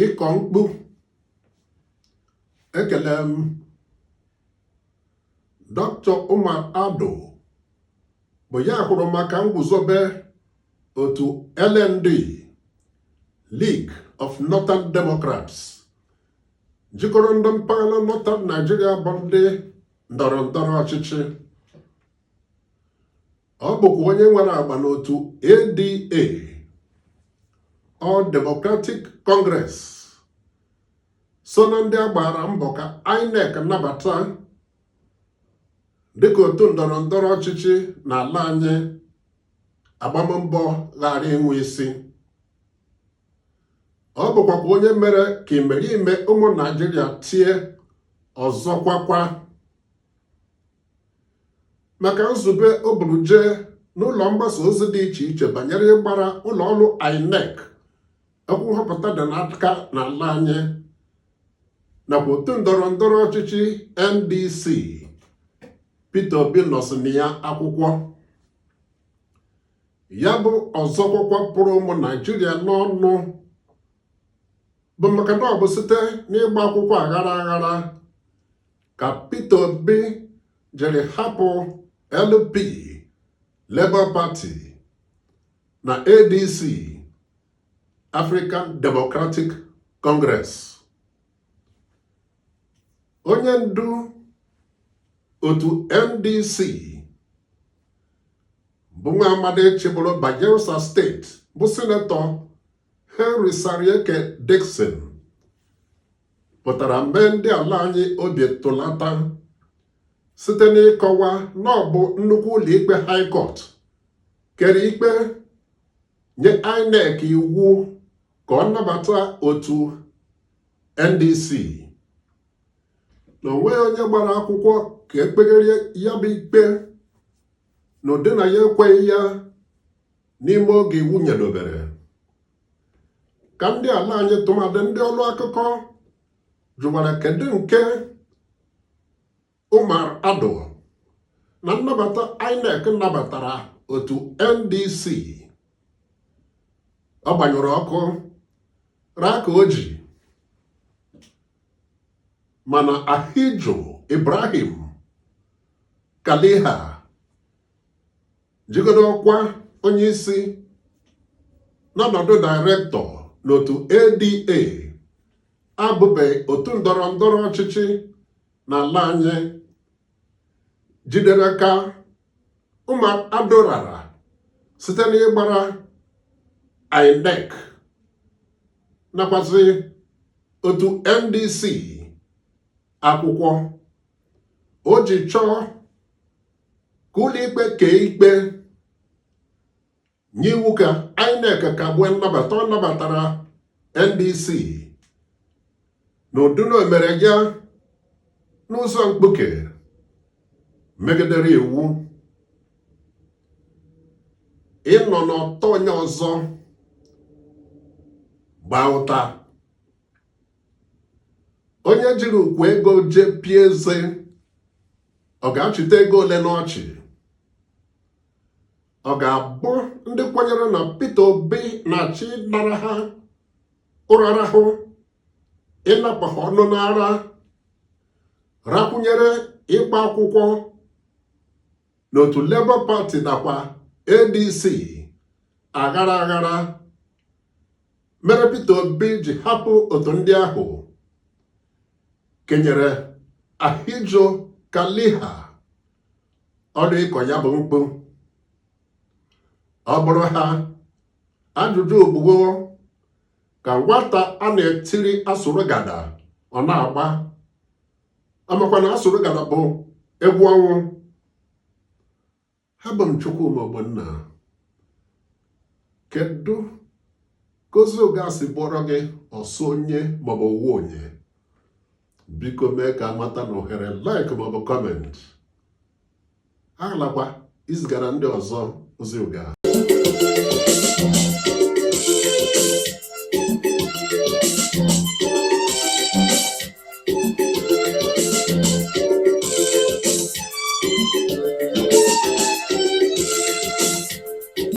ịkọ mkpu. Ekele m Dr. Umar Ado bụ ya hụrụ maka nguzobe otu LND, League of Northern Democrats, jikọrọ ndị mpaghara Northern Nigeria bụ ndị ndọrọ ndọrọ ọchịchị. Ọ bụkwa onye nwere agba n'otu ADA, All Democratic Congress, so na ndị agbara mbọ ka INEC nabata dịka otu ndọrọ ndọrọ ọchịchị n'ala anyị agbammbọ ghara inwe isi. Ọ bụkwa onye mere ka imerime ụmụ Naịjirịa tie ọzọkwakwa maka nzube o buru jee n'ụlọ mgbasa ozi dị iche iche banyere ịgbara ụlọ ọrụ INEC okwu nhọpụta dị n'aka n'ala anyị nakwa otu ndọrọ ndọrọ ọchịchị NDC. Peter Obi nọsịna ya akwụkwọ. Ya bụ ọzọkwakwa pụrụ ụmụ Naịjirịa n'ọnụ bụ maka na ọ bụ site n'ịgba akwụkwọ aghara aghara ka Peter Obi jere hapụ LP, Labour Party na ADC, African Democratic Congress. Onye ndu otu NDC bụ nwa amadi chịbụrụ Bayelsa steeti bụ Sinetọ Henry Sarieke Dixon pụtara mee ndị ala anyị obi tụlata site n'ịkọwa na ọ bụ nnukwu ụlọikpe High Court kere ikpe nye INEC iwu ka ọ nabata otu NDC na onweghị onye gbara akwụkwọ ka ekpeghere ya bụ ikpe na ụdị na ya ekweghị ya n'ime oge iwu nyedobere. Ka ndị ala anyị tụmadị ndị ọrụ akụkọ jụwara kedu nke Umar Ado na nnabata INEC nabatara otu NDC. Ọ gbanyụrụ ọkụ raa ka o ji, mana Ahiju Ibrahim Kaliha jigodo ọkwa onye isi n'ọnọdụ dairektọ n'otu ADA abụbeghị otu ndọrọ ndọrọ ọchịchị n'ala anyị jidere ka Umar Ado rara site n'ịgbara INEC nakwazi otu NDC akwụkwọ. O ji chọọ ka ụlọikpe kee ikpe nye iwu ka INEC kagbue nnabata ọ nabatara NDC na Oduno mere ya n'ụzọ mkpuke megidere iwu. Ịnọ n'ọtọ onye ọzọ gbaa ụta. Onye jiri ukwu ego jee pie eze, ọ ga-achịta ego ole n'ọchị? Ọ ga-abụ ndị kwenyere na Peter Obi na-achị nara ha ụrarahụ, ịnapụ ha ọnụ n'ara, rakwụnyere ịgba akwụkwọ n'otu Labour Party nakwa ADC aghara aghara mere Peter Obi ji hapụ otu ndị ahụ kenyere Ahiju Kaliha ọrụ ịkọ ya bụ mkpu. Ọ bụrụ ha ajụjụ ogbugbo ka nwata a na-etiri asụrụgada ọ na-agba, amakwa na asụrụgada bụ egwu ọnwụ. Ha bụ m Chukwuma Ogbonna. Kedu ka ozi ụga si bụrụ gị ọsọ onye maọbụ owu onye? Biko mee ka amata na ohere like maọbụ comment. Aghalakwa izigara ndị ọzọ ozi ụga.